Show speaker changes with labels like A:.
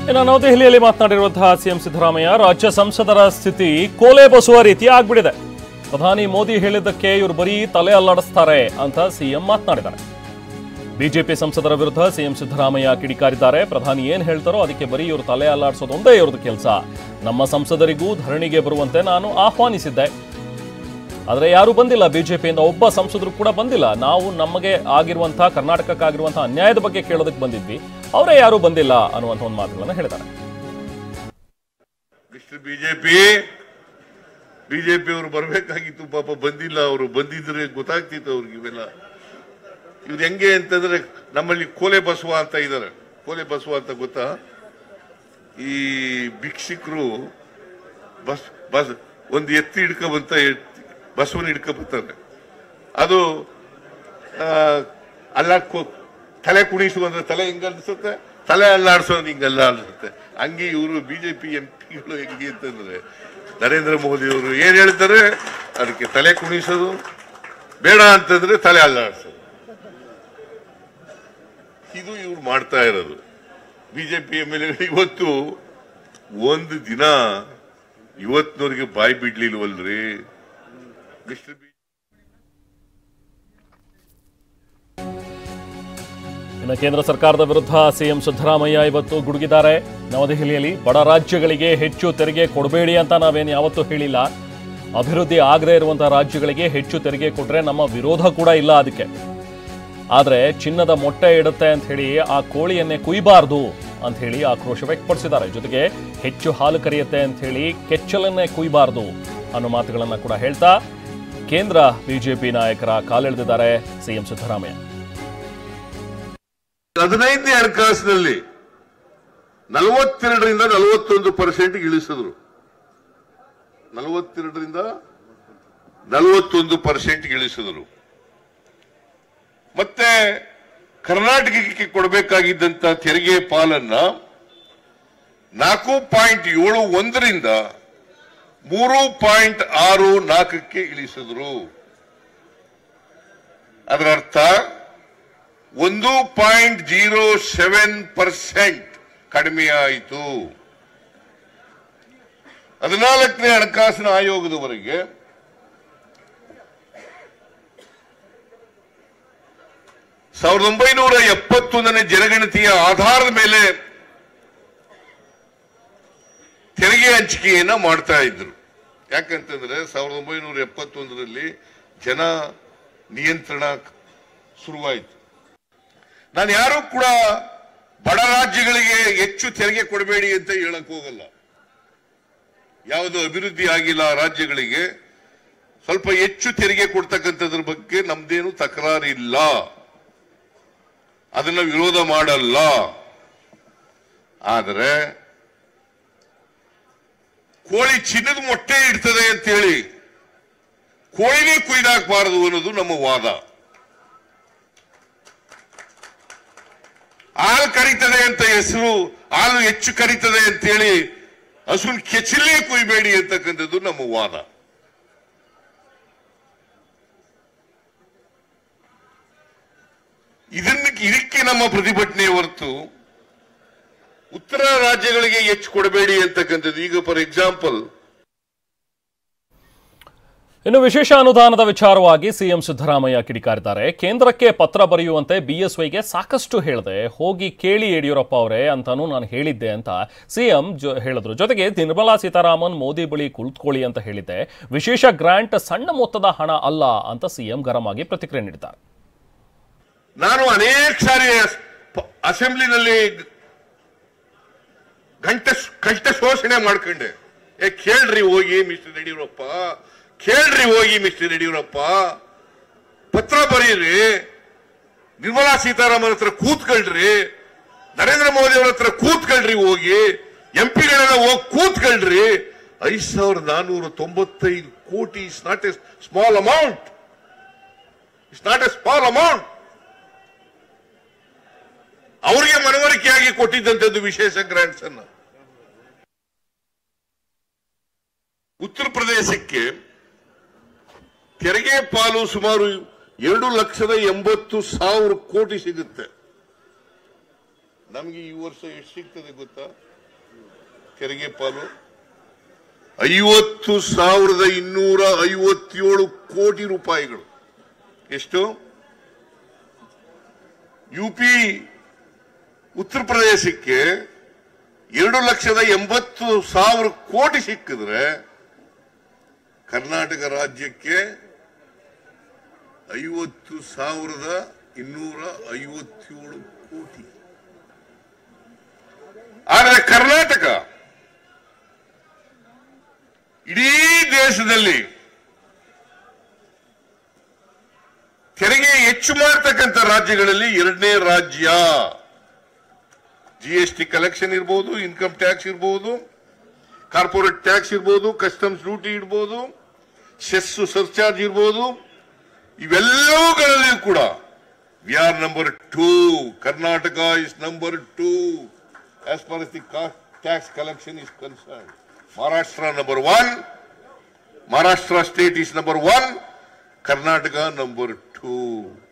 A: ಇನ್ನು ನವದೆಹಲಿಯಲ್ಲಿ ಮಾತನಾಡಿರುವಂತಹ ಸಿಎಂ ಸಿದ್ದರಾಮಯ್ಯ, ರಾಜ್ಯ ಸಂಸದರ ಸ್ಥಿತಿ ಕೋಲೆ ಬಸುವ ರೀತಿ ಆಗ್ಬಿಟ್ಟಿದೆ. ಪ್ರಧಾನಿ ಮೋದಿ ಹೇಳಿದ್ದಕ್ಕೆ ಇವರು ಬರೀ ತಲೆ ಅಲ್ಲಾಡಿಸ್ತಾರೆ ಅಂತ ಸಿಎಂ ಮಾತನಾಡಿದ್ದಾರೆ. ಬಿಜೆಪಿ ಸಂಸದರ ವಿರುದ್ಧ ಸಿಎಂ ಸಿದ್ದರಾಮಯ್ಯ ಕಿಡಿಕಾರಿದ್ದಾರೆ. ಪ್ರಧಾನಿ ಏನ್ ಹೇಳ್ತಾರೋ ಅದಕ್ಕೆ ಬರೀ ಇವರು ತಲೆ ಅಲ್ಲಾಡಿಸೋದೊಂದೇ ಇವ್ರದ್ದು ಕೆಲಸ. ನಮ್ಮ ಸಂಸದರಿಗೂ ಧರಣಿಗೆ ಬರುವಂತೆ ನಾನು ಆಹ್ವಾನಿಸಿದ್ದೆ, ಆದರೆ ಯಾರೂ ಬಂದಿಲ್ಲ. ಬಿಜೆಪಿಯಿಂದ ಒಬ್ಬ ಸಂಸದರು ಕೂಡ ಬಂದಿಲ್ಲ. ನಾವು ನಮಗೆ ಆಗಿರುವಂತಹ, ಕರ್ನಾಟಕಕ್ಕಾಗಿರುವಂತಹ ಅನ್ಯಾಯದ ಬಗ್ಗೆ ಕೇಳೋದಕ್ಕೆ ಬಂದಿದ್ವಿ, ಅವರೇ ಯಾರೂ ಬಂದಿಲ್ಲ ಅನ್ನುವಂಥ ಒಂದು ಮಾತುಗಳನ್ನು ಹೇಳಿದ್ದಾರೆ.
B: ಬಿಜೆಪಿ ಅವರು ಬರಬೇಕಾಗಿತ್ತು, ಪಾಪ ಬಂದಿಲ್ಲ. ಅವರು ಬಂದಿದ್ರೆ ಗೊತ್ತಾಗ್ತಿತ್ತು ಅವ್ರಿಗೆ ಇವೆಲ್ಲ. ಇವ್ರು ಹೆಂಗೆ ಅಂತಂದ್ರೆ, ನಮ್ಮಲ್ಲಿ ಕೋಲೆ ಬಸವ ಅಂತ ಇದ್ದಾರೆ. ಕೋಲೆ ಬಸವ ಅಂತ ಗೊತ್ತಾ? ಈ ಭಿಕ್ಷಿಕರು ಬಸ್ ಒಂದು ಎತ್ತಿ ಹಿಡ್ಕೊಂಬಂತ ಬಸವನ ಹಿಡ್ಕೊಂಬರ್ತಾರೆ. ಅದು ತಲೆ ಕುಣಿಸುವಂದ್ರೆ ತಲೆ ಹಿಂಗ ಅನ್ಸುತ್ತೆ, ತಲೆ ಅಲ್ಲಾಡ್ಸೋದು ಹಿಂಗೆಲ್ಲ ಅನ್ಸುತ್ತೆ. ಹಂಗೆ ಇವರು ಬಿಜೆಪಿ ಎಂಪಿಗಳು ಹೆಂಗೆ ಅಂತಂದ್ರೆ, ನರೇಂದ್ರ ಮೋದಿ ಅವರು ಏನ್ ಹೇಳ್ತಾರೆ ಅದಕ್ಕೆ ತಲೆ ಕುಣಿಸೋದು, ಬೇಡ ಅಂತಂದ್ರೆ ತಲೆ ಅಲ್ಲಾಡ್ಸೋದು. ಇದು ಇವ್ರು ಮಾಡ್ತಾ ಇರೋದು. ಬಿಜೆಪಿ ಎಮ್ಎಲ್ಎಗಳು ಇವತ್ತು ಒಂದು ದಿನ ಇವತ್ತಿನವರಿಗೆ ಬಾಯಿ ಬಿಡ್ಲಿಲ್ವಲ್ರಿ ಮಿಸ್ಟರ್
A: ಇನ್ನು ಕೇಂದ್ರ ಸರ್ಕಾರದ ವಿರುದ್ಧ ಸಿಎಂ ಸಿದ್ದರಾಮಯ್ಯ ಇವತ್ತು ಗುಡುಗಿದ್ದಾರೆ. ನವದೆಹಲಿಯಲ್ಲಿ ಬಡ ರಾಜ್ಯಗಳಿಗೆ ಹೆಚ್ಚು ತೆರಿಗೆ ಕೊಡಬೇಡಿ ಅಂತ ನಾವೇನು ಯಾವತ್ತೂ ಹೇಳಿಲ್ಲ. ಅಭಿವೃದ್ಧಿ ಆಗದೇ ಇರುವಂತಹ ರಾಜ್ಯಗಳಿಗೆ ಹೆಚ್ಚು ತೆರಿಗೆ ಕೊಟ್ರೆ ನಮ್ಮ ವಿರೋಧ ಕೂಡ ಇಲ್ಲ ಅದಕ್ಕೆ. ಆದರೆ ಚಿನ್ನದ ಮೊಟ್ಟೆ ಇಡುತ್ತೆ ಅಂತ ಹೇಳಿ ಆ ಕೋಳಿಯನ್ನೇ ಕುಯ್ಬಾರ್ದು ಅಂತ ಹೇಳಿ ಆಕ್ರೋಶ ವ್ಯಕ್ತಪಡಿಸಿದ್ದಾರೆ. ಜೊತೆಗೆ ಹೆಚ್ಚು ಹಾಲು ಕರೆಯುತ್ತೆ ಅಂತ ಹೇಳಿ ಕೆಚ್ಚಲನ್ನೇ ಕುಯ್ಬಾರ್ದು ಅನ್ನೋ ಮಾತುಗಳನ್ನು ಕೂಡ ಹೇಳ್ತಾ ಕೇಂದ್ರ ಬಿಜೆಪಿ ನಾಯಕರ ಕಾಲೆಳೆದಿದ್ದಾರೆ ಸಿಎಂ ಸಿದ್ದರಾಮಯ್ಯ.
B: 15ನೇ ಹಣಕಾಸಿನಲ್ಲಿ 42ರಿಂದ 41% ಇಳಿಸಿದ್ರು. 42ರಿಂದ 41% ಇಳಿಸಿದ್ರು. ಮತ್ತೆ ಕರ್ನಾಟಕಕ್ಕೆ ಕೊಡಬೇಕಾಗಿದ್ದಂತ ತೆರಿಗೆ ಪಾಲನ್ನ 4.71ರಿಂದ 3.64ಕ್ಕೆ ಇಳಿಸಿದ್ರು. ಅದರ ಅರ್ಥ 1.07% ಕಡಿಮೆಯಾಯಿತು. 14ನೇ ಹಣಕಾಸಿನ ಆಯೋಗದವರೆಗೆ ಸಾವಿರದ 1971ನೇ ಜನಗಣತಿಯ ಆಧಾರದ ಮೇಲೆ ತೆರಿಗೆ ಹಂಚಿಕೆಯನ್ನ ಮಾಡ್ತಾ ಇದ್ರು. ಯಾಕಂತಂದ್ರೆ 1971ರಲ್ಲಿ ಜನ ನಿಯಂತ್ರಣ ಶುರುವಾಯಿತು. ನಾನು ಯಾರು ಕೂಡ ಬಡ ರಾಜ್ಯಗಳಿಗೆ ಹೆಚ್ಚು ತೆರಿಗೆ ಕೊಡಬೇಡಿ ಅಂತ ಹೇಳಕ್ ಹೋಗಲ್ಲ. ಯಾವುದು ಅಭಿವೃದ್ಧಿ ಆಗಿಲ್ಲ ರಾಜ್ಯಗಳಿಗೆ ಸ್ವಲ್ಪ ಹೆಚ್ಚು ತೆರಿಗೆ ಕೊಡ್ತಕ್ಕಂಥದ್ರ ಬಗ್ಗೆ ನಮ್ದೇನು ತಕರಾರಿಲ್ಲ, ಅದನ್ನ ವಿರೋಧ ಮಾಡಲ್ಲ. ಆದರೆ ಕೋಳಿ ಚಿನ್ನದ ಮೊಟ್ಟೆ ಇಡ್ತದೆ ಅಂತೇಳಿ ಕೋಳಿನೇ ಕುಯ್ದಾಕಬಾರದು ಅನ್ನೋದು ನಮ್ಮ ವಾದ. ಹಾಲು ಕರೀತದೆ ಅಂತ ಹೆಸರು, ಹಾಲು ಹೆಚ್ಚು ಕರೀತದೆ ಅಂತೇಳಿ ಹಸುನ್ ಕೆಚ್ಚಲೇ ಕುಯ್ಬೇಡಿ ಅಂತಕ್ಕಂಥದ್ದು ನಮ್ಮ ವಾದ. ಇದಕ್ಕೆ ನಮ್ಮ ಪ್ರತಿಭಟನೆ ಹೊರತು ಉತ್ತರ ರಾಜ್ಯಗಳಿಗೆ ಹೆಚ್ಚು ಕೊಡಬೇಡಿ ಅಂತಕ್ಕಂಥದ್ದು. ಈಗ ಫಾರ್ ಎಕ್ಸಾಂಪಲ್,
A: ಇನ್ನು ವಿಶೇಷ ಅನುದಾನದ ವಿಚಾರವಾಗಿ ಸಿಎಂ ಸಿದ್ದರಾಮಯ್ಯ ಕಿಡಿಕಾರಿದ್ದಾರೆ. ಕೇಂದ್ರಕ್ಕೆ ಪತ್ರ ಬರೆಯುವಂತೆ ಬಿಎಸ್ವೈಗೆ ಸಾಕಷ್ಟು ಹೇಳಿದೆ, ಹೋಗಿ ಕೇಳಿ ಯಡಿಯೂರಪ್ಪ ಅವರೇ ಅಂತಾನೂ ನಾನು ಹೇಳಿದ್ದೆ ಅಂತ ಸಿಎಂ ಹೇಳಿದ್ರು. ಜೊತೆಗೆ ನಿರ್ಮಲಾ ಸೀತಾರಾಮನ್ ಮೋದಿ ಬಳಿ ಕುಳಿತುಕೊಳ್ಳಿ ಅಂತ ಹೇಳಿದ್ದೆ, ವಿಶೇಷ ಗ್ರಾಂಟ್ ಸಣ್ಣ ಮೊತ್ತದ ಹಣ ಅಲ್ಲ ಅಂತ ಸಿಎಂ ಗರಂ ಆಗಿ ಪ್ರತಿಕ್ರಿಯೆ ನೀಡಿದ್ದಾರೆ.
B: ನಾನು ಅನೇಕ ಸಾರಿ ಅಸೆಂಬ್ಲಿನಲ್ಲಿ ಕಂಠ ಶೋಷಣೆ ಮಾಡ್ಕೊಂಡೆ. ಕೇಳ್ರಿ ಹೋಗಿ ಮಿಸ್ಟರ್ ಯಡಿಯೂರಪ್ಪ, ಕೇಳ್ರಿ ಹೋಗಿ ಮಿಸ್ಟರ್ ಯಡಿಯೂರಪ್ಪ, ಪತ್ರ ಬರೀರಿ, ನಿರ್ಮಲಾ ಸೀತಾರಾಮನ್ ಹತ್ರ ಕೂತ್ಕೊಳ್ರಿ, ನರೇಂದ್ರ ಮೋದಿ ಅವರ ಹತ್ರ ಕೂತ್ಕೊಳ್ರಿ, ಹೋಗಿ ಎಂಪಿಗಳೆಲ್ಲ ಹೋಗಿ ಕೂತ್ಕೊಳ್ರಿ. 5,495 ಕೋಟಿ is not A small amount. It's not A small amount. ಅವರಿಗೆ ಮನವರಿಕೆಯಾಗಿ ಕೊಟ್ಟಿದ್ದಂಥದ್ದು ವಿಶೇಷ ಗ್ರಾಂಟ್ಸ್ ಅನ್ನ. ಉತ್ತರ ಪ್ರದೇಶಕ್ಕೆ ತೆರಿಗೆ ಪಾಲು ಸುಮಾರು 2,80,000 ಕೋಟಿ ಸಿಗುತ್ತೆ. ನಮಗೆ ಈ ವರ್ಷ ಎಷ್ಟು ಸಿಗ್ತದೆ ಗೊತ್ತಾ? ತೆರಿಗೆ ಪಾಲು 50,257 ಕೋಟಿ ರೂಪಾಯಿಗಳು. ಎಷ್ಟು? ಯುಪಿ ಉತ್ತರ ಪ್ರದೇಶಕ್ಕೆ 2,80,000 ಕೋಟಿ ಸಿಕ್ಕಿದ್ರೆ ಕರ್ನಾಟಕ ರಾಜ್ಯಕ್ಕೆ 50,257 ಕೋಟಿ. ಆದರೆ ಕರ್ನಾಟಕ ಇಡೀ ದೇಶದಲ್ಲಿ ತೆರಿಗೆ ಹೆಚ್ಚು ಮಾಡತಕ್ಕಂಥ ರಾಜ್ಯಗಳಲ್ಲಿ 2ನೇ ರಾಜ್ಯ. GST ಕಲೆಕ್ಷನ್ ಇರಬಹುದು, ಇನ್ಕಮ್ ಟ್ಯಾಕ್ಸ್ ಇರಬಹುದು, ಕಾರ್ಪೊರೇಟ್ ಟ್ಯಾಕ್ಸ್ ಇರಬಹುದು, ಕಸ್ಟಮ್ಸ್ ಡ್ಯೂಟಿ ಇರಬಹುದು, ಸೆಸ್ ಸರ್ಚಾರ್ಜ್ ಇರಬಹುದು. ಇವೆಲ್ಲವುಗಳಲ್ಲಿ ಕೂಡ we are number 2. Karnataka is number 2 as far as the tax collection is concerned. Maharashtra number 1. Maharashtra state is number 1. Karnataka number 2.